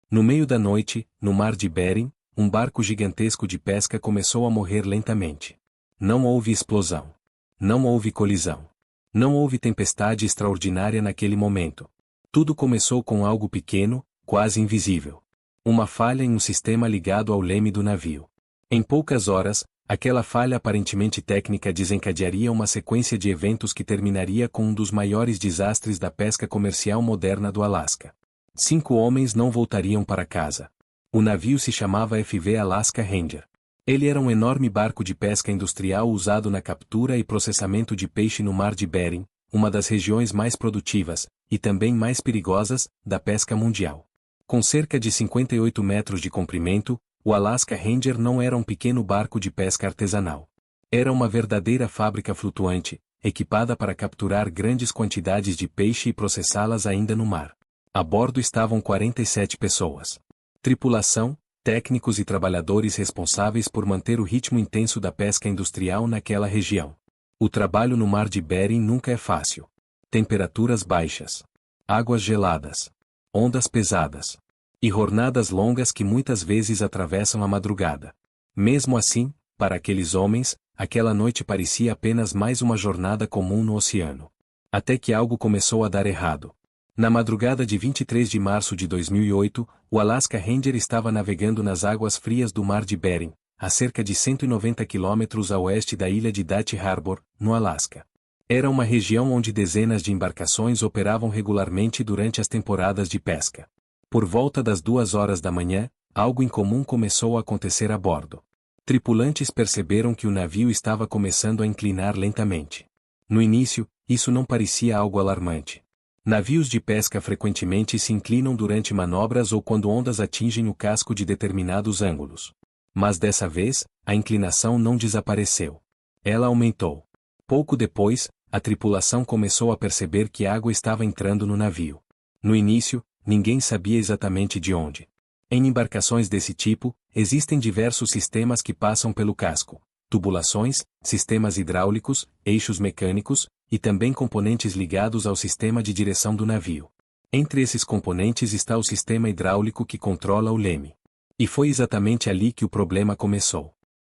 No meio da noite, no mar de Bering, um barco gigantesco de pesca começou a morrer lentamente. Não houve explosão. Não houve colisão. Não houve tempestade extraordinária naquele momento. Tudo começou com algo pequeno, quase invisível. Uma falha em um sistema ligado ao leme do navio. Em poucas horas, aquela falha aparentemente técnica desencadearia uma sequência de eventos que terminaria com um dos maiores desastres da pesca comercial moderna do Alasca. 5 homens não voltariam para casa. O navio se chamava FV Alaska Ranger. Ele era um enorme barco de pesca industrial usado na captura e processamento de peixe no mar de Bering, uma das regiões mais produtivas, e também mais perigosas, da pesca mundial. Com cerca de 58 metros de comprimento, o Alaska Ranger não era um pequeno barco de pesca artesanal. Era uma verdadeira fábrica flutuante, equipada para capturar grandes quantidades de peixe e processá-las ainda no mar. A bordo estavam 47 pessoas. Tripulação, técnicos e trabalhadores responsáveis por manter o ritmo intenso da pesca industrial naquela região. O trabalho no mar de Bering nunca é fácil. Temperaturas baixas, águas geladas, ondas pesadas e jornadas longas que muitas vezes atravessam a madrugada. Mesmo assim, para aqueles homens, aquela noite parecia apenas mais uma jornada comum no oceano. Até que algo começou a dar errado. Na madrugada de 23 de março de 2008, o Alaska Ranger estava navegando nas águas frias do mar de Bering, a cerca de 190 quilômetros a oeste da ilha de Dutch Harbor, no Alasca. Era uma região onde dezenas de embarcações operavam regularmente durante as temporadas de pesca. Por volta das 2 horas da manhã, algo incomum começou a acontecer a bordo. Tripulantes perceberam que o navio estava começando a inclinar lentamente. No início, isso não parecia algo alarmante. Navios de pesca frequentemente se inclinam durante manobras ou quando ondas atingem o casco de determinados ângulos. Mas dessa vez, a inclinação não desapareceu. Ela aumentou. Pouco depois, a tripulação começou a perceber que água estava entrando no navio. No início, ninguém sabia exatamente de onde. Em embarcações desse tipo, existem diversos sistemas que passam pelo casco: tubulações, sistemas hidráulicos, eixos mecânicos, e também componentes ligados ao sistema de direção do navio. Entre esses componentes está o sistema hidráulico que controla o leme. E foi exatamente ali que o problema começou.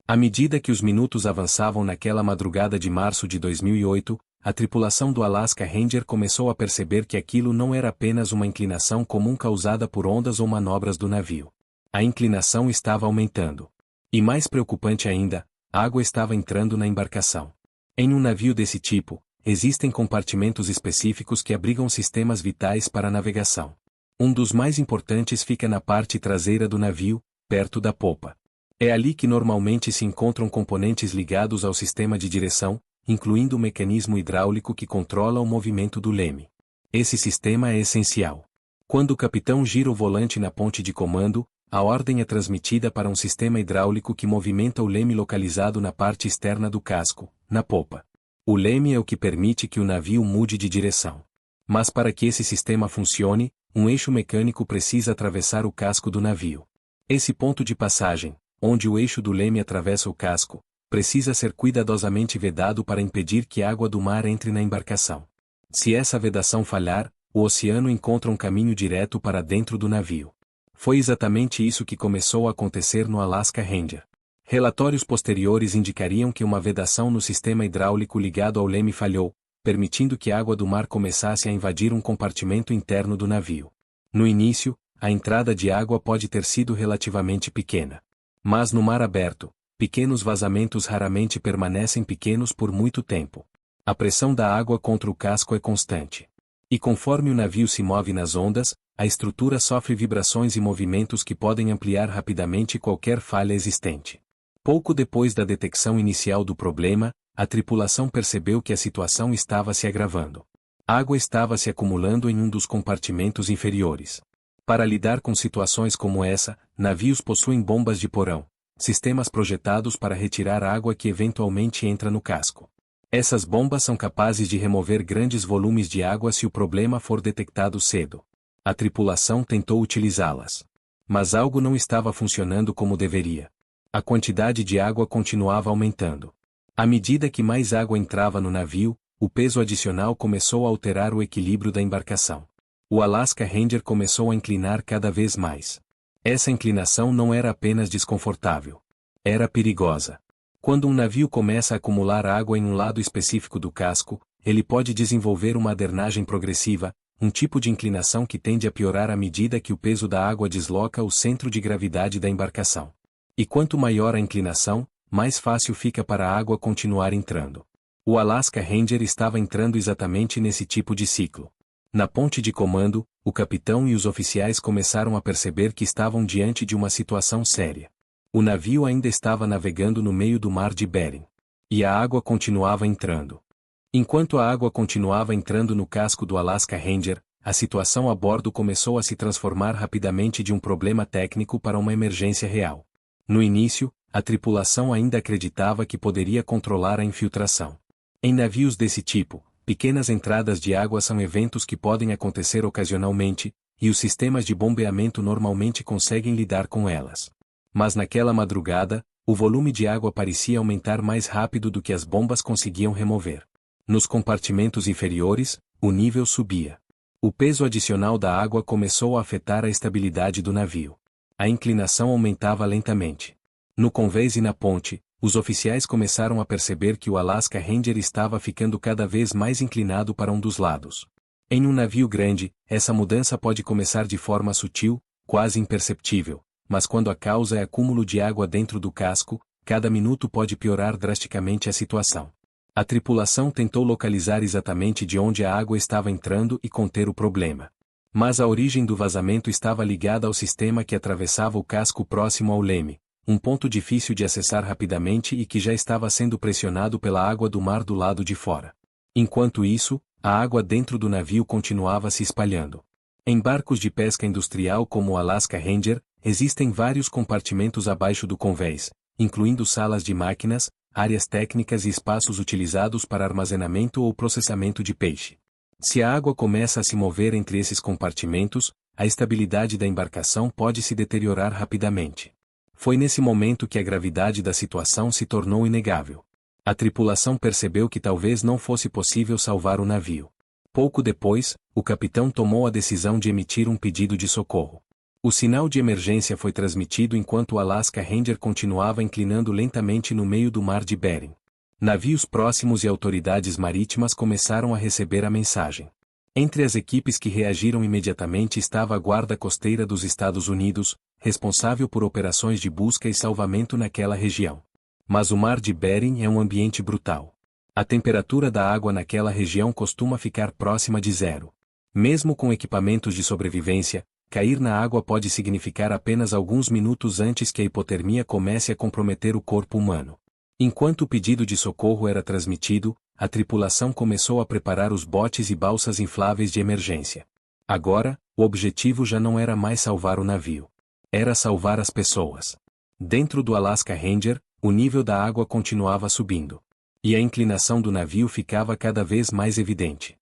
À medida que os minutos avançavam naquela madrugada de março de 2008, a tripulação do Alaska Ranger começou a perceber que aquilo não era apenas uma inclinação comum causada por ondas ou manobras do navio. A inclinação estava aumentando. E mais preocupante ainda, a água estava entrando na embarcação. Em um navio desse tipo, existem compartimentos específicos que abrigam sistemas vitais para a navegação. Um dos mais importantes fica na parte traseira do navio, perto da popa. É ali que normalmente se encontram componentes ligados ao sistema de direção, incluindo o mecanismo hidráulico que controla o movimento do leme. Esse sistema é essencial. Quando o capitão gira o volante na ponte de comando, a ordem é transmitida para um sistema hidráulico que movimenta o leme localizado na parte externa do casco, na popa. O leme é o que permite que o navio mude de direção. Mas para que esse sistema funcione, um eixo mecânico precisa atravessar o casco do navio. Esse ponto de passagem, onde o eixo do leme atravessa o casco, precisa ser cuidadosamente vedado para impedir que a água do mar entre na embarcação. Se essa vedação falhar, o oceano encontra um caminho direto para dentro do navio. Foi exatamente isso que começou a acontecer no Alaska Ranger. Relatórios posteriores indicariam que uma vedação no sistema hidráulico ligado ao leme falhou, permitindo que a água do mar começasse a invadir um compartimento interno do navio. No início, a entrada de água pode ter sido relativamente pequena. Mas no mar aberto, pequenos vazamentos raramente permanecem pequenos por muito tempo. A pressão da água contra o casco é constante. E conforme o navio se move nas ondas, a estrutura sofre vibrações e movimentos que podem ampliar rapidamente qualquer falha existente. Pouco depois da detecção inicial do problema, a tripulação percebeu que a situação estava se agravando. Água estava se acumulando em um dos compartimentos inferiores. Para lidar com situações como essa, navios possuem bombas de porão, sistemas projetados para retirar a água que eventualmente entra no casco. Essas bombas são capazes de remover grandes volumes de água se o problema for detectado cedo. A tripulação tentou utilizá-las. Mas algo não estava funcionando como deveria. A quantidade de água continuava aumentando. À medida que mais água entrava no navio, o peso adicional começou a alterar o equilíbrio da embarcação. O Alaska Ranger começou a inclinar cada vez mais. Essa inclinação não era apenas desconfortável. Era perigosa. Quando um navio começa a acumular água em um lado específico do casco, ele pode desenvolver uma adernagem progressiva, um tipo de inclinação que tende a piorar à medida que o peso da água desloca o centro de gravidade da embarcação. E quanto maior a inclinação, mais fácil fica para a água continuar entrando. O Alaska Ranger estava entrando exatamente nesse tipo de ciclo. Na ponte de comando, o capitão e os oficiais começaram a perceber que estavam diante de uma situação séria. O navio ainda estava navegando no meio do mar de Bering. E a água continuava entrando. Enquanto a água continuava entrando no casco do Alaska Ranger, a situação a bordo começou a se transformar rapidamente de um problema técnico para uma emergência real. No início, a tripulação ainda acreditava que poderia controlar a infiltração. Em navios desse tipo, pequenas entradas de água são eventos que podem acontecer ocasionalmente, e os sistemas de bombeamento normalmente conseguem lidar com elas. Mas naquela madrugada, o volume de água parecia aumentar mais rápido do que as bombas conseguiam remover. Nos compartimentos inferiores, o nível subia. O peso adicional da água começou a afetar a estabilidade do navio. A inclinação aumentava lentamente. No convés e na ponte, os oficiais começaram a perceber que o Alaska Ranger estava ficando cada vez mais inclinado para um dos lados. Em um navio grande, essa mudança pode começar de forma sutil, quase imperceptível, mas quando a causa é acúmulo de água dentro do casco, cada minuto pode piorar drasticamente a situação. A tripulação tentou localizar exatamente de onde a água estava entrando e conter o problema. Mas a origem do vazamento estava ligada ao sistema que atravessava o casco próximo ao leme, um ponto difícil de acessar rapidamente e que já estava sendo pressionado pela água do mar do lado de fora. Enquanto isso, a água dentro do navio continuava se espalhando. Em barcos de pesca industrial como o Alaska Ranger, existem vários compartimentos abaixo do convés, incluindo salas de máquinas, áreas técnicas e espaços utilizados para armazenamento ou processamento de peixe. Se a água começa a se mover entre esses compartimentos, a estabilidade da embarcação pode se deteriorar rapidamente. Foi nesse momento que a gravidade da situação se tornou inegável. A tripulação percebeu que talvez não fosse possível salvar o navio. Pouco depois, o capitão tomou a decisão de emitir um pedido de socorro. O sinal de emergência foi transmitido enquanto o Alaska Ranger continuava inclinando lentamente no meio do mar de Bering. Navios próximos e autoridades marítimas começaram a receber a mensagem. Entre as equipes que reagiram imediatamente estava a Guarda Costeira dos Estados Unidos, responsável por operações de busca e salvamento naquela região. Mas o mar de Bering é um ambiente brutal. A temperatura da água naquela região costuma ficar próxima de zero. Mesmo com equipamentos de sobrevivência, cair na água pode significar apenas alguns minutos antes que a hipotermia comece a comprometer o corpo humano. Enquanto o pedido de socorro era transmitido, a tripulação começou a preparar os botes e balsas infláveis de emergência. Agora, o objetivo já não era mais salvar o navio. Era salvar as pessoas. Dentro do Alaska Ranger, o nível da água continuava subindo. E a inclinação do navio ficava cada vez mais evidente.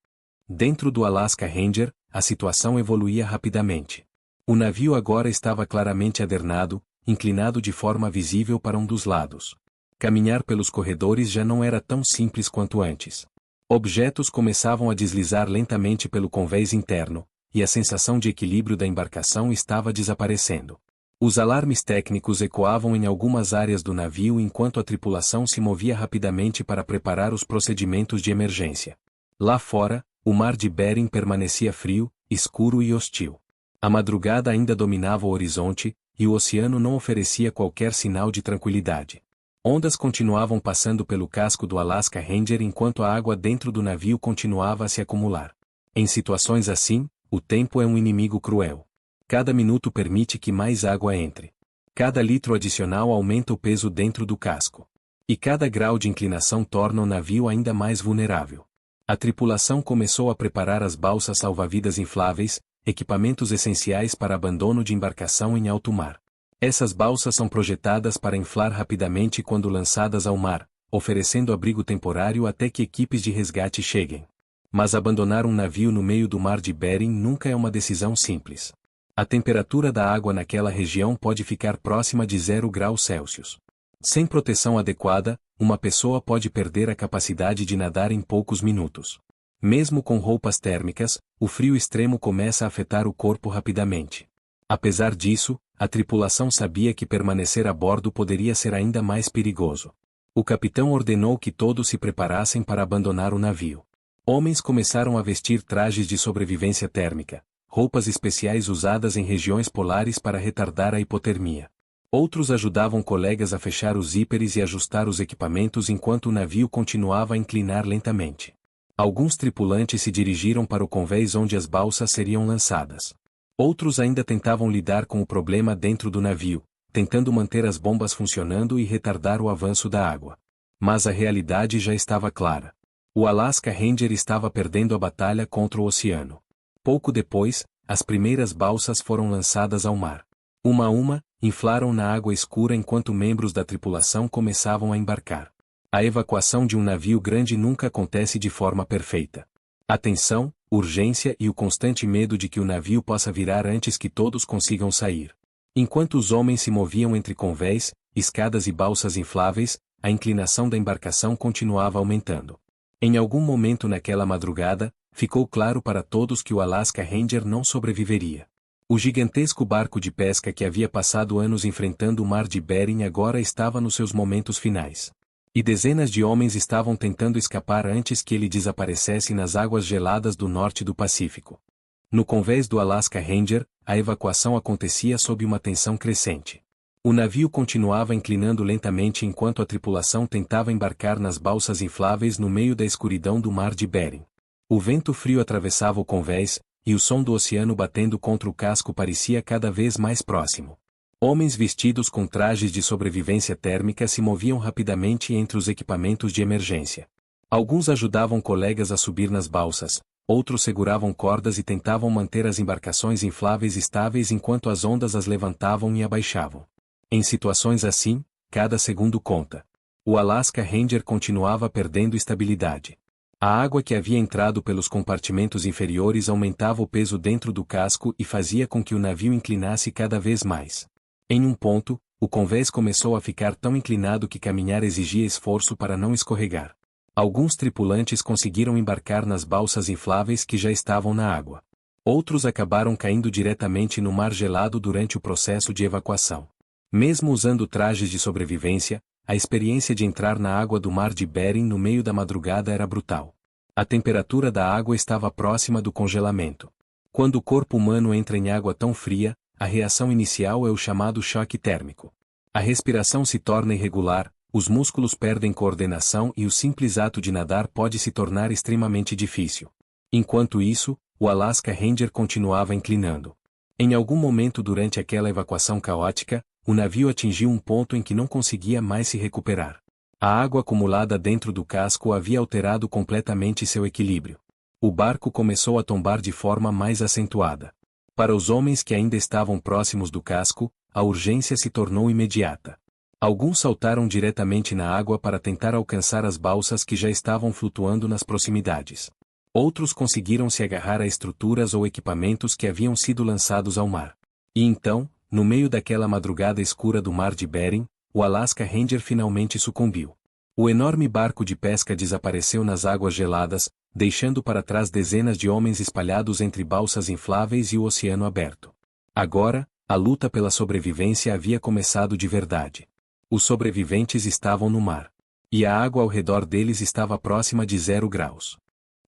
Dentro do Alaska Ranger, a situação evoluía rapidamente. O navio agora estava claramente adernado, inclinado de forma visível para um dos lados. Caminhar pelos corredores já não era tão simples quanto antes. Objetos começavam a deslizar lentamente pelo convés interno, e a sensação de equilíbrio da embarcação estava desaparecendo. Os alarmes técnicos ecoavam em algumas áreas do navio enquanto a tripulação se movia rapidamente para preparar os procedimentos de emergência. Lá fora, o mar de Bering permanecia frio, escuro e hostil. A madrugada ainda dominava o horizonte, e o oceano não oferecia qualquer sinal de tranquilidade. Ondas continuavam passando pelo casco do Alaska Ranger enquanto a água dentro do navio continuava a se acumular. Em situações assim, o tempo é um inimigo cruel. Cada minuto permite que mais água entre. Cada litro adicional aumenta o peso dentro do casco. E cada grau de inclinação torna o navio ainda mais vulnerável. A tripulação começou a preparar as balsas salva-vidas infláveis, equipamentos essenciais para abandono de embarcação em alto mar. Essas balsas são projetadas para inflar rapidamente quando lançadas ao mar, oferecendo abrigo temporário até que equipes de resgate cheguem. Mas abandonar um navio no meio do mar de Bering nunca é uma decisão simples. A temperatura da água naquela região pode ficar próxima de 0 graus Celsius. Sem proteção adequada, uma pessoa pode perder a capacidade de nadar em poucos minutos. Mesmo com roupas térmicas, o frio extremo começa a afetar o corpo rapidamente. Apesar disso, a tripulação sabia que permanecer a bordo poderia ser ainda mais perigoso. O capitão ordenou que todos se preparassem para abandonar o navio. Homens começaram a vestir trajes de sobrevivência térmica, roupas especiais usadas em regiões polares para retardar a hipotermia. Outros ajudavam colegas a fechar os zíperes e ajustar os equipamentos enquanto o navio continuava a inclinar lentamente. Alguns tripulantes se dirigiram para o convés onde as balsas seriam lançadas. Outros ainda tentavam lidar com o problema dentro do navio, tentando manter as bombas funcionando e retardar o avanço da água. Mas a realidade já estava clara. O Alaska Ranger estava perdendo a batalha contra o oceano. Pouco depois, as primeiras balsas foram lançadas ao mar. Uma a uma, inflaram na água escura enquanto membros da tripulação começavam a embarcar. A evacuação de um navio grande nunca acontece de forma perfeita. A tensão, urgência e o constante medo de que o navio possa virar antes que todos consigam sair. Enquanto os homens se moviam entre convés, escadas e balsas infláveis, a inclinação da embarcação continuava aumentando. Em algum momento naquela madrugada, ficou claro para todos que o Alaska Ranger não sobreviveria. O gigantesco barco de pesca que havia passado anos enfrentando o mar de Bering agora estava nos seus momentos finais. E dezenas de homens estavam tentando escapar antes que ele desaparecesse nas águas geladas do norte do Pacífico. No convés do Alaska Ranger, a evacuação acontecia sob uma tensão crescente. O navio continuava inclinando lentamente enquanto a tripulação tentava embarcar nas balsas infláveis no meio da escuridão do mar de Bering. O vento frio atravessava o convés, e o som do oceano batendo contra o casco parecia cada vez mais próximo. Homens vestidos com trajes de sobrevivência térmica se moviam rapidamente entre os equipamentos de emergência. Alguns ajudavam colegas a subir nas balsas, outros seguravam cordas e tentavam manter as embarcações infláveis estáveis enquanto as ondas as levantavam e abaixavam. Em situações assim, cada segundo conta. O Alaska Ranger continuava perdendo estabilidade. A água que havia entrado pelos compartimentos inferiores aumentava o peso dentro do casco e fazia com que o navio inclinasse cada vez mais. Em um ponto, o convés começou a ficar tão inclinado que caminhar exigia esforço para não escorregar. Alguns tripulantes conseguiram embarcar nas balsas infláveis que já estavam na água. Outros acabaram caindo diretamente no mar gelado durante o processo de evacuação. Mesmo usando trajes de sobrevivência, a experiência de entrar na água do mar de Bering no meio da madrugada era brutal. A temperatura da água estava próxima do congelamento. Quando o corpo humano entra em água tão fria, a reação inicial é o chamado choque térmico. A respiração se torna irregular, os músculos perdem coordenação e o simples ato de nadar pode se tornar extremamente difícil. Enquanto isso, o Alaska Ranger continuava inclinando. Em algum momento durante aquela evacuação caótica, o navio atingiu um ponto em que não conseguia mais se recuperar. A água acumulada dentro do casco havia alterado completamente seu equilíbrio. O barco começou a tombar de forma mais acentuada. Para os homens que ainda estavam próximos do casco, a urgência se tornou imediata. Alguns saltaram diretamente na água para tentar alcançar as balsas que já estavam flutuando nas proximidades. Outros conseguiram se agarrar a estruturas ou equipamentos que haviam sido lançados ao mar. E então, no meio daquela madrugada escura do mar de Bering, o Alaska Ranger finalmente sucumbiu. O enorme barco de pesca desapareceu nas águas geladas, deixando para trás dezenas de homens espalhados entre balsas infláveis e o oceano aberto. Agora, a luta pela sobrevivência havia começado de verdade. Os sobreviventes estavam no mar. E a água ao redor deles estava próxima de 0 graus.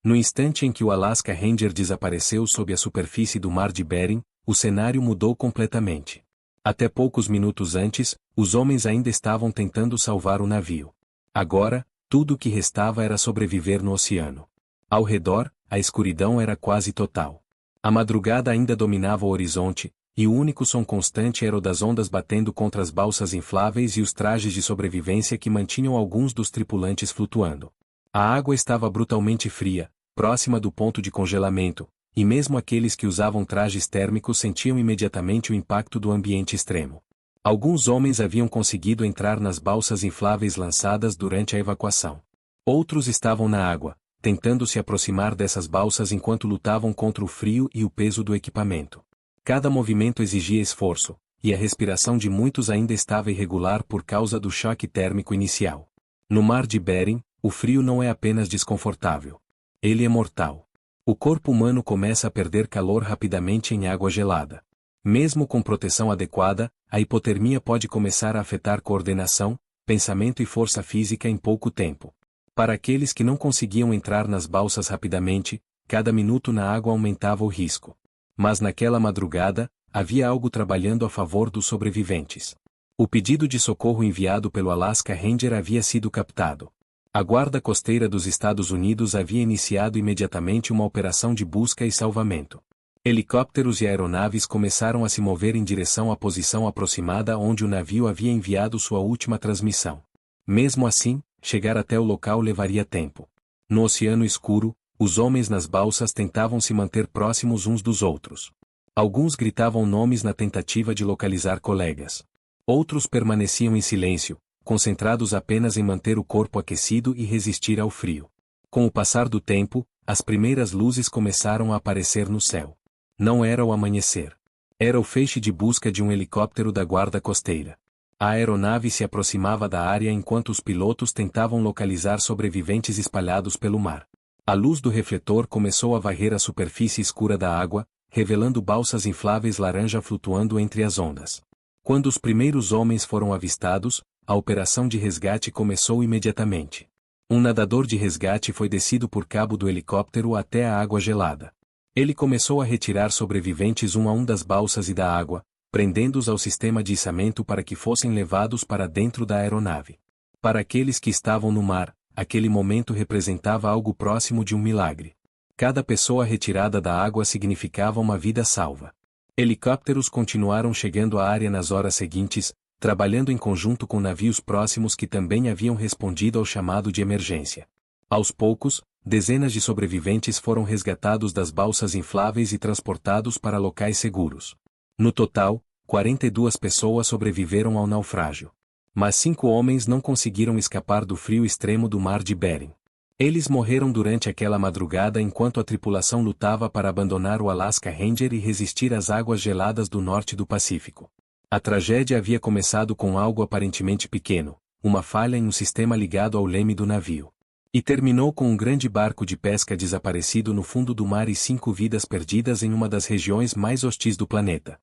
No instante em que o Alaska Ranger desapareceu sob a superfície do mar de Bering, o cenário mudou completamente. Até poucos minutos antes, os homens ainda estavam tentando salvar o navio. Agora, tudo o que restava era sobreviver no oceano. Ao redor, a escuridão era quase total. A madrugada ainda dominava o horizonte, e o único som constante era o das ondas batendo contra as balsas infláveis e os trajes de sobrevivência que mantinham alguns dos tripulantes flutuando. A água estava brutalmente fria, próxima do ponto de congelamento, e mesmo aqueles que usavam trajes térmicos sentiam imediatamente o impacto do ambiente extremo. Alguns homens haviam conseguido entrar nas balsas infláveis lançadas durante a evacuação. Outros estavam na água, tentando se aproximar dessas balsas enquanto lutavam contra o frio e o peso do equipamento. Cada movimento exigia esforço, e a respiração de muitos ainda estava irregular por causa do choque térmico inicial. No mar de Bering, o frio não é apenas desconfortável. Ele é mortal. O corpo humano começa a perder calor rapidamente em água gelada. Mesmo com proteção adequada, a hipotermia pode começar a afetar coordenação, pensamento e força física em pouco tempo. Para aqueles que não conseguiam entrar nas balsas rapidamente, cada minuto na água aumentava o risco. Mas naquela madrugada, havia algo trabalhando a favor dos sobreviventes. O pedido de socorro enviado pelo Alaska Ranger havia sido captado. A Guarda Costeira dos Estados Unidos havia iniciado imediatamente uma operação de busca e salvamento. Helicópteros e aeronaves começaram a se mover em direção à posição aproximada onde o navio havia enviado sua última transmissão. Mesmo assim, chegar até o local levaria tempo. No oceano escuro, os homens nas balsas tentavam se manter próximos uns dos outros. Alguns gritavam nomes na tentativa de localizar colegas. Outros permaneciam em silêncio, concentrados apenas em manter o corpo aquecido e resistir ao frio. Com o passar do tempo, as primeiras luzes começaram a aparecer no céu. Não era o amanhecer. Era o feixe de busca de um helicóptero da Guarda Costeira. A aeronave se aproximava da área enquanto os pilotos tentavam localizar sobreviventes espalhados pelo mar. A luz do refletor começou a varrer a superfície escura da água, revelando balsas infláveis laranja flutuando entre as ondas. Quando os primeiros homens foram avistados, a operação de resgate começou imediatamente. Um nadador de resgate foi descido por cabo do helicóptero até a água gelada. Ele começou a retirar sobreviventes um a um das balsas e da água, prendendo-os ao sistema de içamento para que fossem levados para dentro da aeronave. Para aqueles que estavam no mar, aquele momento representava algo próximo de um milagre. Cada pessoa retirada da água significava uma vida salva. Helicópteros continuaram chegando à área nas horas seguintes, trabalhando em conjunto com navios próximos que também haviam respondido ao chamado de emergência. Aos poucos, dezenas de sobreviventes foram resgatados das balsas infláveis e transportados para locais seguros. No total, 42 pessoas sobreviveram ao naufrágio. Mas 5 homens não conseguiram escapar do frio extremo do Mar de Bering. Eles morreram durante aquela madrugada enquanto a tripulação lutava para abandonar o Alaska Ranger e resistir às águas geladas do norte do Pacífico. A tragédia havia começado com algo aparentemente pequeno, uma falha em um sistema ligado ao leme do navio. E terminou com um grande barco de pesca desaparecido no fundo do mar e 5 vidas perdidas em uma das regiões mais hostis do planeta.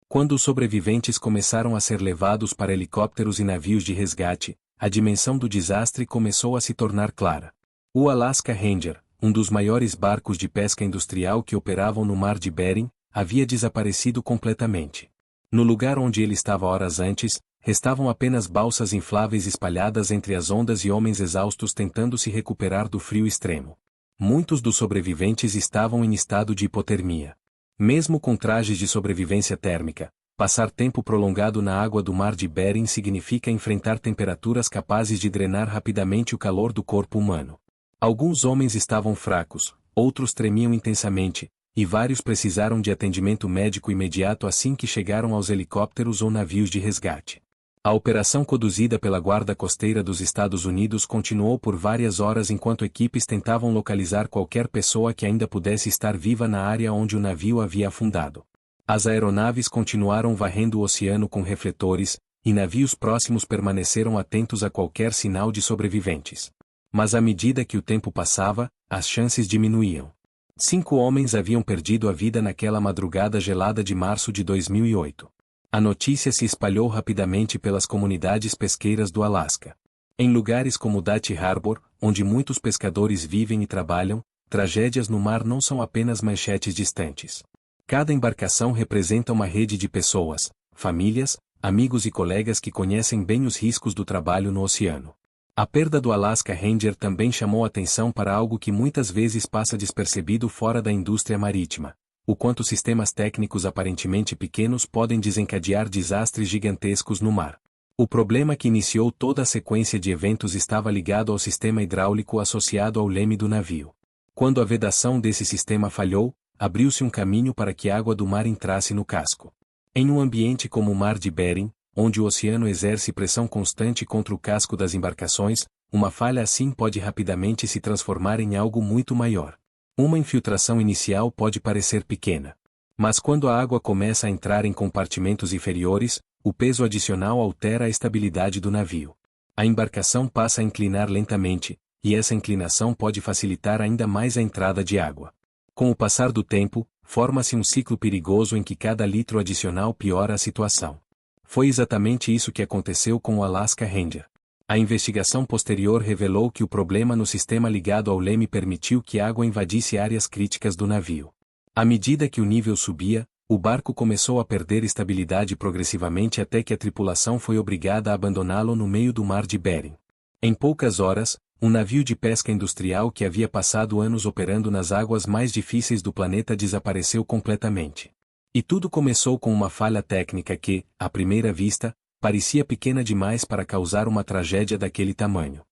Quando os sobreviventes começaram a ser levados para helicópteros e navios de resgate, a dimensão do desastre começou a se tornar clara. O Alaska Ranger, um dos maiores barcos de pesca industrial que operavam no Mar de Bering, havia desaparecido completamente. No lugar onde ele estava horas antes, restavam apenas balsas infláveis espalhadas entre as ondas e homens exaustos tentando se recuperar do frio extremo. Muitos dos sobreviventes estavam em estado de hipotermia. Mesmo com trajes de sobrevivência térmica, passar tempo prolongado na água do Mar de Bering significa enfrentar temperaturas capazes de drenar rapidamente o calor do corpo humano. Alguns homens estavam fracos, outros tremiam intensamente, e vários precisaram de atendimento médico imediato assim que chegaram aos helicópteros ou navios de resgate. A operação conduzida pela Guarda Costeira dos Estados Unidos continuou por várias horas enquanto equipes tentavam localizar qualquer pessoa que ainda pudesse estar viva na área onde o navio havia afundado. As aeronaves continuaram varrendo o oceano com refletores, e navios próximos permaneceram atentos a qualquer sinal de sobreviventes. Mas à medida que o tempo passava, as chances diminuíam. 5 homens haviam perdido a vida naquela madrugada gelada de março de 2008. A notícia se espalhou rapidamente pelas comunidades pesqueiras do Alasca. Em lugares como Dutch Harbor, onde muitos pescadores vivem e trabalham, tragédias no mar não são apenas manchetes distantes. Cada embarcação representa uma rede de pessoas, famílias, amigos e colegas que conhecem bem os riscos do trabalho no oceano. A perda do Alaska Ranger também chamou atenção para algo que muitas vezes passa despercebido fora da indústria marítima: o quanto sistemas técnicos aparentemente pequenos podem desencadear desastres gigantescos no mar. O problema que iniciou toda a sequência de eventos estava ligado ao sistema hidráulico associado ao leme do navio. Quando a vedação desse sistema falhou, abriu-se um caminho para que a água do mar entrasse no casco. Em um ambiente como o Mar de Bering, onde o oceano exerce pressão constante contra o casco das embarcações, uma falha assim pode rapidamente se transformar em algo muito maior. Uma infiltração inicial pode parecer pequena. Mas quando a água começa a entrar em compartimentos inferiores, o peso adicional altera a estabilidade do navio. A embarcação passa a inclinar lentamente, e essa inclinação pode facilitar ainda mais a entrada de água. Com o passar do tempo, forma-se um ciclo perigoso em que cada litro adicional piora a situação. Foi exatamente isso que aconteceu com o Alaska Ranger. A investigação posterior revelou que o problema no sistema ligado ao leme permitiu que a água invadisse áreas críticas do navio. À medida que o nível subia, o barco começou a perder estabilidade progressivamente até que a tripulação foi obrigada a abandoná-lo no meio do mar de Bering. Em poucas horas, um navio de pesca industrial que havia passado anos operando nas águas mais difíceis do planeta desapareceu completamente. E tudo começou com uma falha técnica que, à primeira vista, parecia pequena demais para causar uma tragédia daquele tamanho.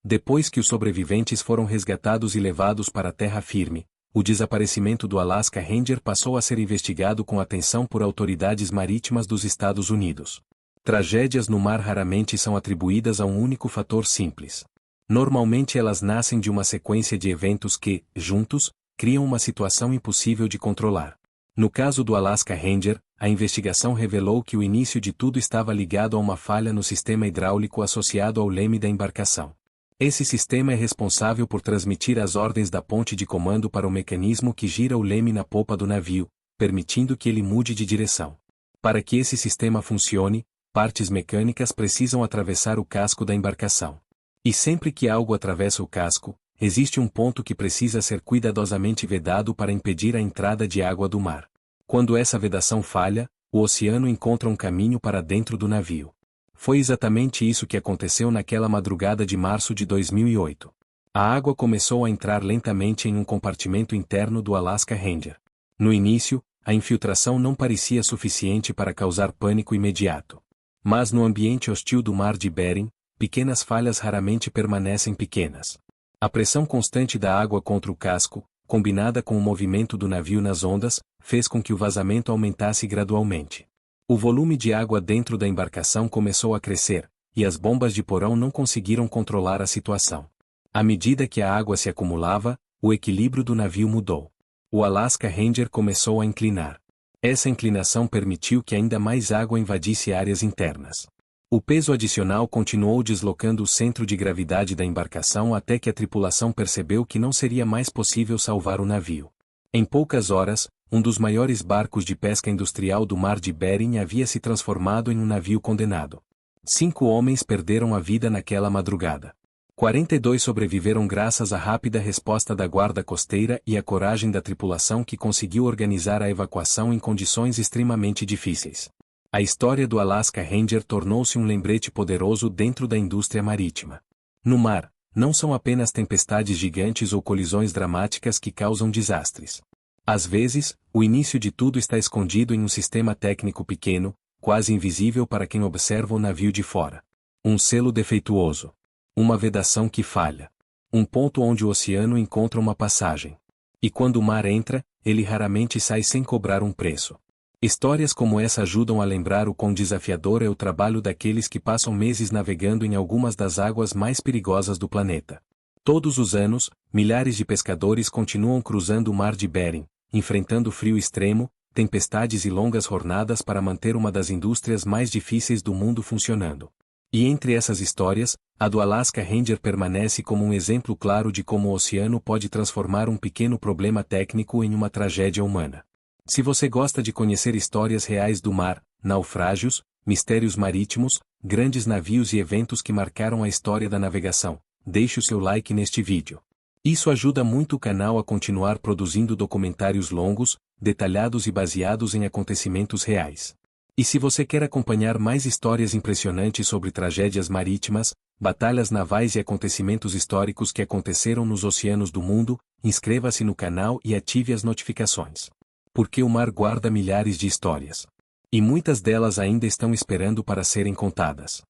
Depois que os sobreviventes foram resgatados e levados para a terra firme, o desaparecimento do Alaska Ranger passou a ser investigado com atenção por autoridades marítimas dos Estados Unidos. Tragédias no mar raramente são atribuídas a um único fator simples. Normalmente elas nascem de uma sequência de eventos que, juntos, criam uma situação impossível de controlar. No caso do Alaska Ranger, a investigação revelou que o início de tudo estava ligado a uma falha no sistema hidráulico associado ao leme da embarcação. Esse sistema é responsável por transmitir as ordens da ponte de comando para o mecanismo que gira o leme na popa do navio, permitindo que ele mude de direção. Para que esse sistema funcione, partes mecânicas precisam atravessar o casco da embarcação. E sempre que algo atravessa o casco, existe um ponto que precisa ser cuidadosamente vedado para impedir a entrada de água do mar. Quando essa vedação falha, o oceano encontra um caminho para dentro do navio. Foi exatamente isso que aconteceu naquela madrugada de março de 2008. A água começou a entrar lentamente em um compartimento interno do Alaska Ranger. No início, a infiltração não parecia suficiente para causar pânico imediato. Mas no ambiente hostil do mar de Bering, pequenas falhas raramente permanecem pequenas. A pressão constante da água contra o casco, combinada com o movimento do navio nas ondas, fez com que o vazamento aumentasse gradualmente. O volume de água dentro da embarcação começou a crescer, e as bombas de porão não conseguiram controlar a situação. À medida que a água se acumulava, o equilíbrio do navio mudou. O Alaska Ranger começou a inclinar. Essa inclinação permitiu que ainda mais água invadisse áreas internas. O peso adicional continuou deslocando o centro de gravidade da embarcação até que a tripulação percebeu que não seria mais possível salvar o navio. Em poucas horas, um dos maiores barcos de pesca industrial do mar de Bering havia se transformado em um navio condenado. 5 homens perderam a vida naquela madrugada. 42 sobreviveram graças à rápida resposta da guarda costeira e à coragem da tripulação que conseguiu organizar a evacuação em condições extremamente difíceis. A história do Alaska Ranger tornou-se um lembrete poderoso dentro da indústria marítima. No mar, não são apenas tempestades gigantes ou colisões dramáticas que causam desastres. Às vezes, o início de tudo está escondido em um sistema técnico pequeno, quase invisível para quem observa o navio de fora. Um selo defeituoso. Uma vedação que falha. Um ponto onde o oceano encontra uma passagem. E quando o mar entra, ele raramente sai sem cobrar um preço. Histórias como essa ajudam a lembrar o quão desafiador é o trabalho daqueles que passam meses navegando em algumas das águas mais perigosas do planeta. Todos os anos, milhares de pescadores continuam cruzando o mar de Bering, enfrentando frio extremo, tempestades e longas jornadas para manter uma das indústrias mais difíceis do mundo funcionando. E entre essas histórias, a do Alaska Ranger permanece como um exemplo claro de como o oceano pode transformar um pequeno problema técnico em uma tragédia humana. Se você gosta de conhecer histórias reais do mar, naufrágios, mistérios marítimos, grandes navios e eventos que marcaram a história da navegação, deixe o seu like neste vídeo. Isso ajuda muito o canal a continuar produzindo documentários longos, detalhados e baseados em acontecimentos reais. E se você quer acompanhar mais histórias impressionantes sobre tragédias marítimas, batalhas navais e acontecimentos históricos que aconteceram nos oceanos do mundo, inscreva-se no canal e ative as notificações. Porque o mar guarda milhares de histórias. E muitas delas ainda estão esperando para serem contadas.